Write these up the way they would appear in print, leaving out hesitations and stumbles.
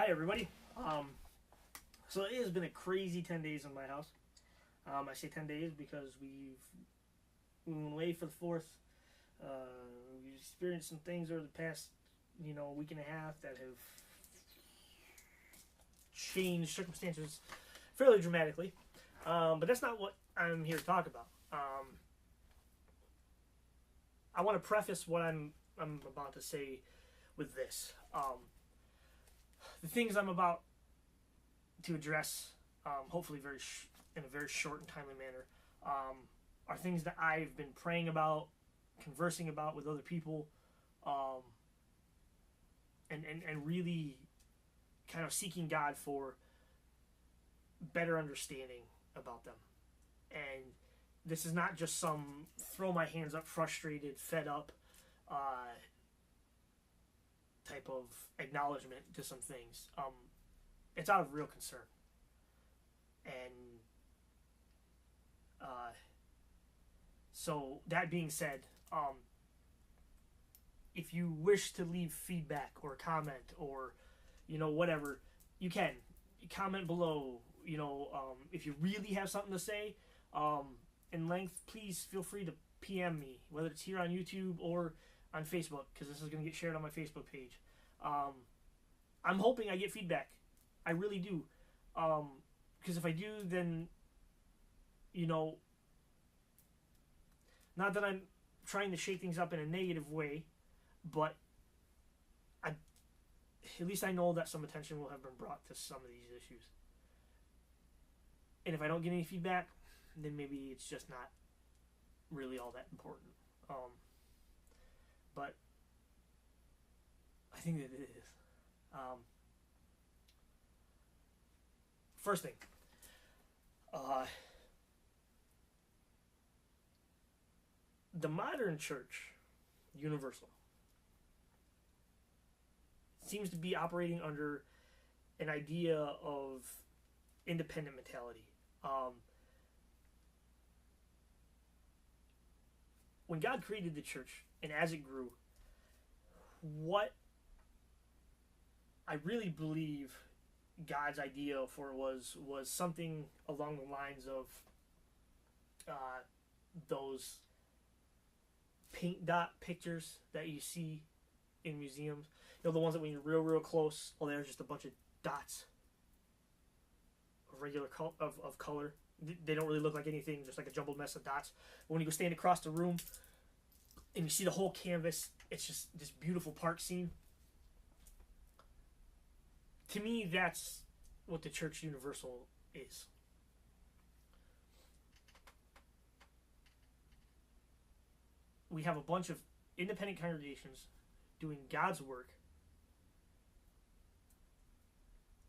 Hi everybody. So it has been a crazy 10 days in my house. I say 10 days because we went away for the 4th. We've experienced some things over the past, week and a half that have changed circumstances fairly dramatically. But that's not what I'm here to talk about. I want to preface what I'm about to say with this. The things I'm about to address, hopefully in a very short and timely manner, are things that I've been praying about, conversing about with other people, and really kind of seeking God for better understanding about them. And this is not just some throw my hands up, frustrated, fed up type of acknowledgement to some things. It's out of real concern. And so that being said, if you wish to leave feedback or comment or whatever, you can comment below. If you really have something to say in length, please feel free to PM me, whether it's here on YouTube or on Facebook, because this is going to get shared on my Facebook page. I'm hoping I get feedback. I really do. Because if I do, then, not that I'm trying to shake things up in a negative way, but at least I know that some attention will have been brought to some of these issues. And if I don't get any feedback, then maybe it's just not really all that important. But I think that it is. First thing, the modern church, universal, seems to be operating under an idea of independent mentality. When God created the church, and as it grew, what I really believe God's idea for it was something along the lines of those paint dot pictures that you see in museums. The ones that when you're real close, there's just a bunch of dots of regular of color. They don't really look like anything, just like a jumbled mess of dots. But when you go stand across the room and you see the whole canvas, it's just this beautiful park scene. To me, that's what the Church Universal is. We have a bunch of independent congregations doing God's work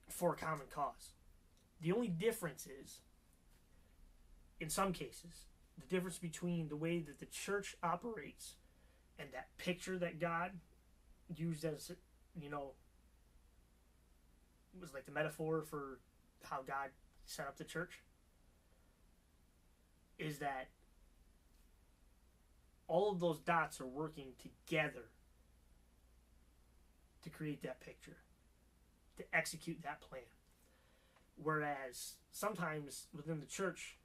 for a common cause. The only difference is, in some cases, the difference between the way that the church operates and that picture that God used as, was like the metaphor for how God set up the church, is that all of those dots are working together to create that picture, to execute that plan. Whereas sometimes within the church,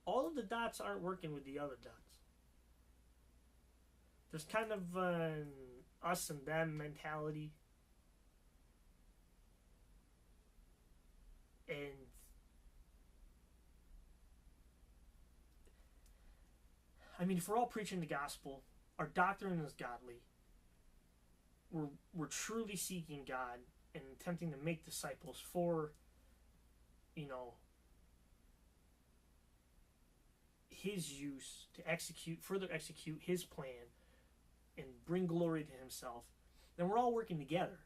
all of the dots aren't working with the other dots. There's kind of an us and them mentality. And if we're all preaching the gospel, our doctrine is godly. We're truly seeking God and attempting to make disciples for, His use to further execute His plan and bring glory to Himself. Then we're all working together.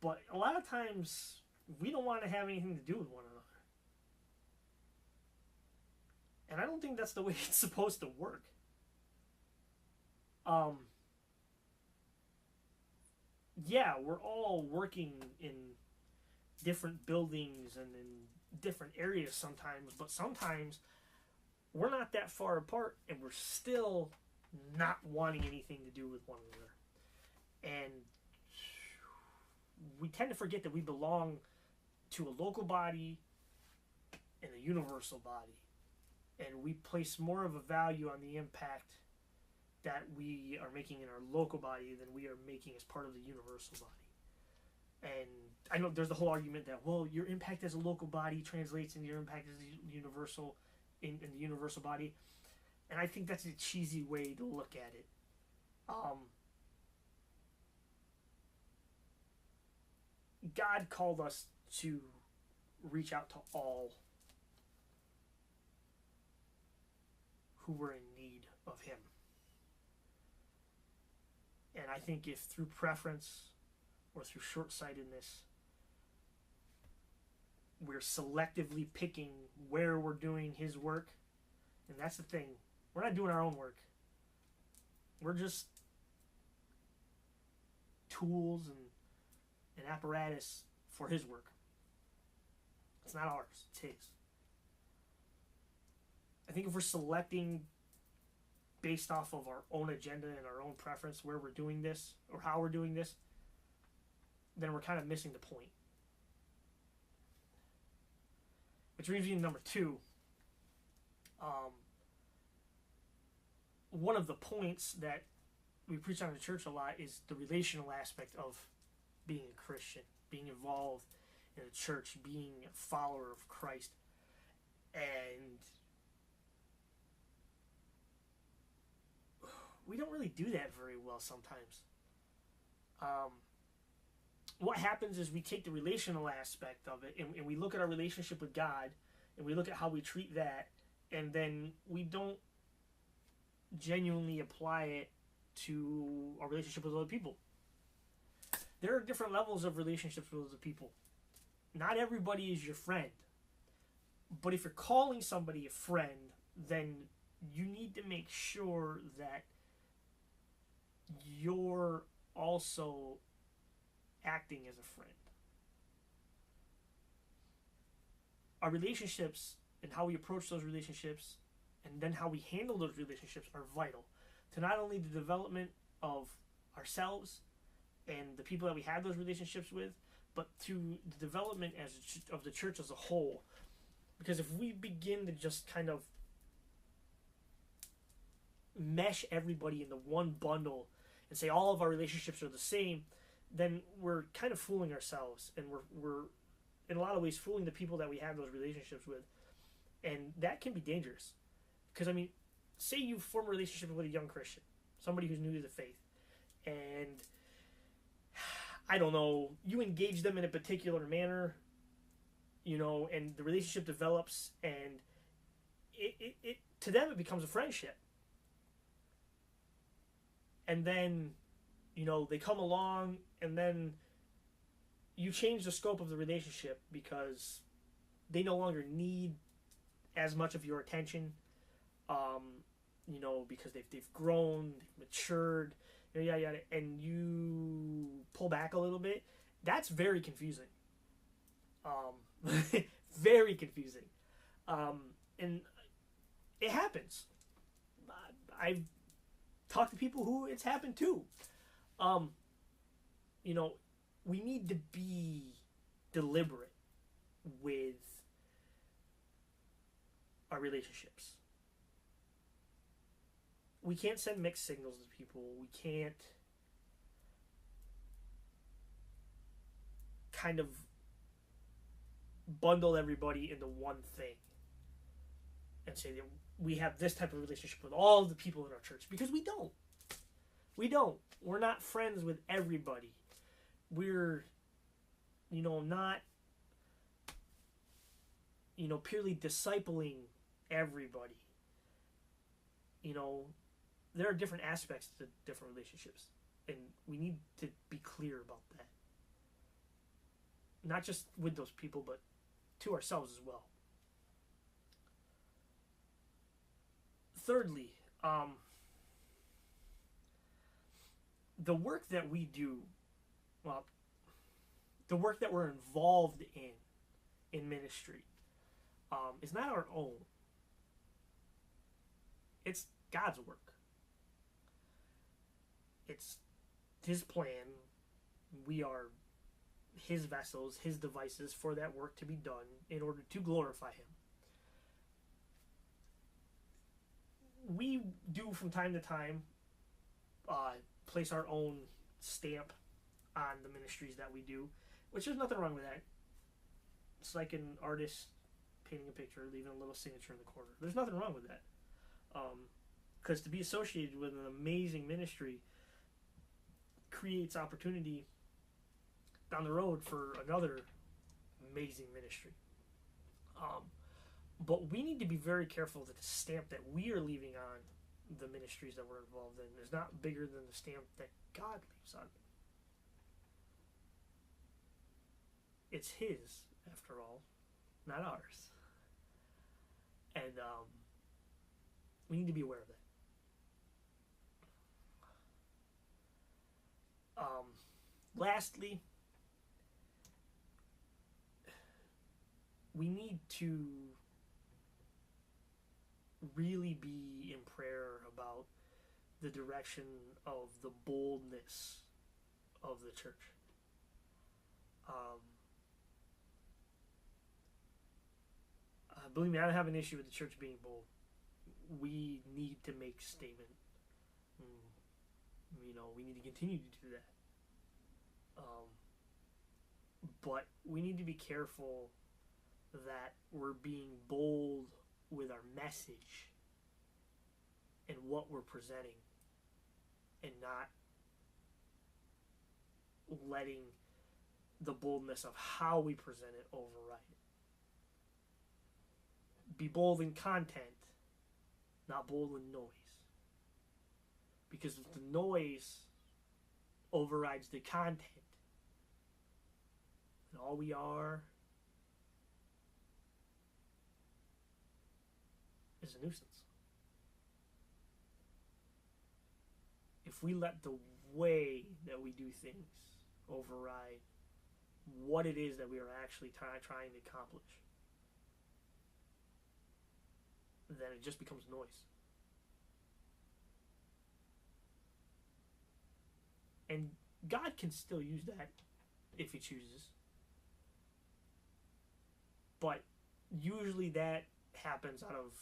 But a lot of times, we don't want to have anything to do with one another. And I don't think that's the way it's supposed to work. Yeah, we're all working in different buildings and in different areas sometimes, but sometimes we're not that far apart and we're still not wanting anything to do with one another. And we tend to forget that we belong to a local body and a universal body, and we place more of a value on the impact that we are making in our local body than we are making as part of the universal body. And I know there's the whole argument that, well, your impact as a local body translates into your impact as a universal in the universal body, and I think that's a cheesy way to look at it. God called us to reach out to all who were in need of Him. And I think if through preference or through short-sightedness, we're selectively picking where we're doing His work, and that's the thing, we're not doing our own work. We're just tools and apparatus for His work. It's not ours, it's His. I think if we're selecting based off of our own agenda and our own preference where we're doing this or how we're doing this, then we're kind of missing the point. Which brings me to number 2. One of the points that we preach on in church a lot is the relational aspect of being a Christian, being involved in a church, being a follower of Christ. And we don't really do that very well sometimes. What happens is we take the relational aspect of it and we look at our relationship with God and we look at how we treat that, and then we don't genuinely apply it to our relationship with other people. There are different levels of relationships with other people. Not everybody is your friend. But if you're calling somebody a friend, then you need to make sure that you're also acting as a friend. Our relationships and how we approach those relationships and then how we handle those relationships are vital to not only the development of ourselves and the people that we have those relationships with, but to the development of the church as a whole. Because if we begin to just kind of mesh everybody into one bundle and say all of our relationships are the same, then we're kind of fooling ourselves, and we're in a lot of ways fooling the people that we have those relationships with, and that can be dangerous. Because I mean, say you form a relationship with a young Christian, somebody who's new to the faith, and I don't know, you engage them in a particular manner, you know, and the relationship develops, and it to them it becomes a friendship. And then, you know, they come along, and then you change the scope of the relationship because they no longer need as much of your attention, you know, because they've grown, they've matured, yada, yada, and you pull back a little bit. That's very confusing. Very confusing. And it happens. I've talked to people who it's happened to. You know, we need to be deliberate with our relationships. We can't send mixed signals to people. We can't kind of bundle everybody into one thing and say that we have this type of relationship with all of the people in our church, because we don't. We don't. We're not friends with everybody. We're, you know, not, you know, purely discipling everybody. You know, there are different aspects to different relationships, and we need to be clear about that. Not just with those people, but to ourselves as well. Thirdly, the work that we do, well, the work that we're involved in ministry, is not our own. It's God's work. It's His plan. We are his vessels, his devices for that work to be done in order to glorify him. We do from time to time place our own stamp on the ministries that we do, which there's nothing wrong with that. It's like an artist painting a picture, leaving a little signature in the corner. There's nothing wrong with that. Because to be associated with an amazing ministry creates opportunity down the road for another amazing ministry. But we need to be very careful that the stamp that we are leaving on the ministries that we're involved in is not bigger than the stamp that God leaves on it. It's His, after all, not ours. And we need to be aware of that. Lastly, we need to really be in prayer about the direction of the boldness of the church. Believe me, I don't have an issue with the church being bold. We need to make statement. We need to continue to do that. But we need to be careful that we're being bold with our message and what we're presenting, and not letting the boldness of how we present it override it. Be bold in content, not bold in noise. Because if the noise overrides the content, then all we are is a nuisance. If we let the way that we do things override what it is that we are actually trying to accomplish, then it just becomes noise. And God can still use that if He chooses. But usually that happens out of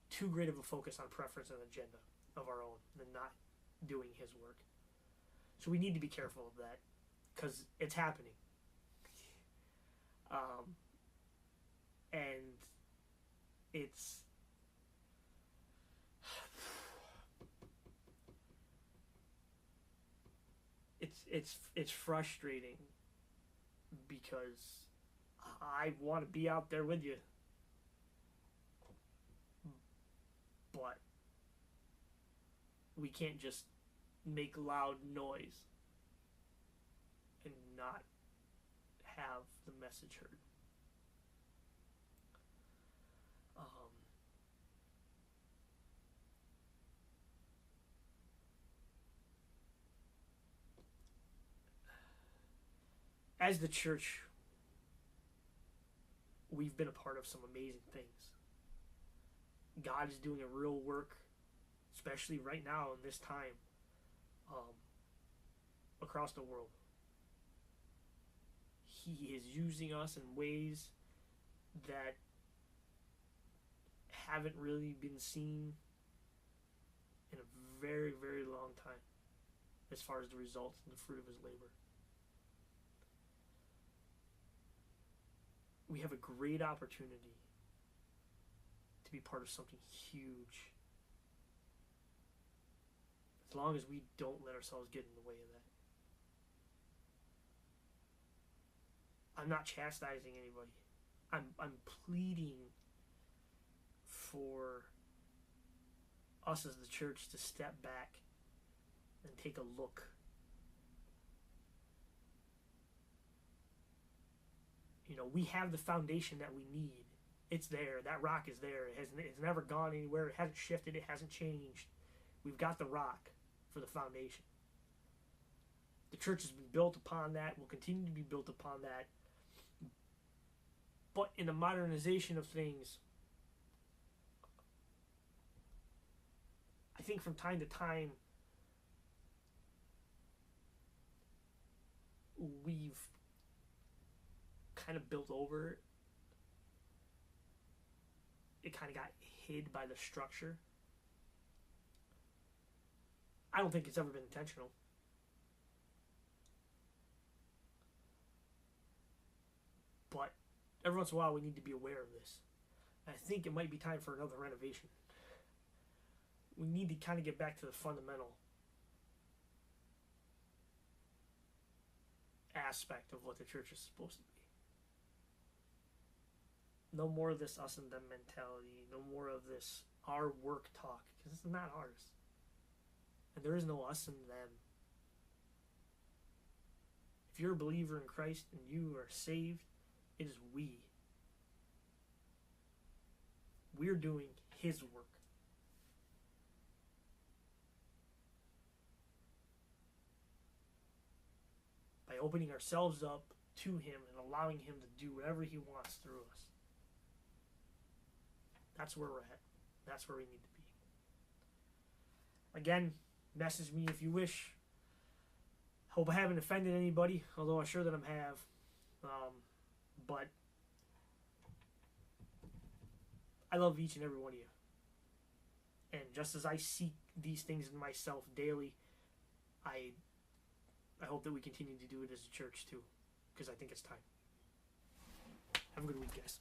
too great of a focus on preference and agenda of our own than not doing His work. So we need to be careful of that, because it's happening. And it's frustrating, because I want to be out there with you, but we can't just make loud noise and not have the message heard. As the church, we've been a part of some amazing things. God is doing a real work, especially right now in this time, across the world. He is using us in ways that haven't really been seen in a very, very long time, as far as the results and the fruit of His labor. We have a great opportunity to be part of something huge, as long as we don't let ourselves get in the way of that. I'm not chastising anybody. I'm pleading for us as the church to step back and take a look. We have the foundation that we need. It's there. That rock is there. It's never gone anywhere. It hasn't shifted. It hasn't changed. We've got the rock for the foundation. The church has been built upon that, will continue to be built upon that. But in the modernization of things, I think from time to time, we've kind of built over it. It kind of got hid by the structure. I don't think it's ever been intentional. But every once in a while, we need to be aware of this. I think it might be time for another renovation. We need to kind of get back to the fundamental aspect of what the church is supposed to be. No more of this us and them mentality. No more of this our work talk, because it's not ours. And there is no us and them. If you're a believer in Christ and you are saved, it is we. We're doing His work. By opening ourselves up to Him and allowing Him to do whatever He wants through us. That's where we're at. That's where we need to be. Again, message me if you wish. Hope I haven't offended anybody, although I'm sure that I have. But I love each and every one of you. And just as I seek these things in myself daily, I hope that we continue to do it as a church too, because I think it's time. Have a good week, guys.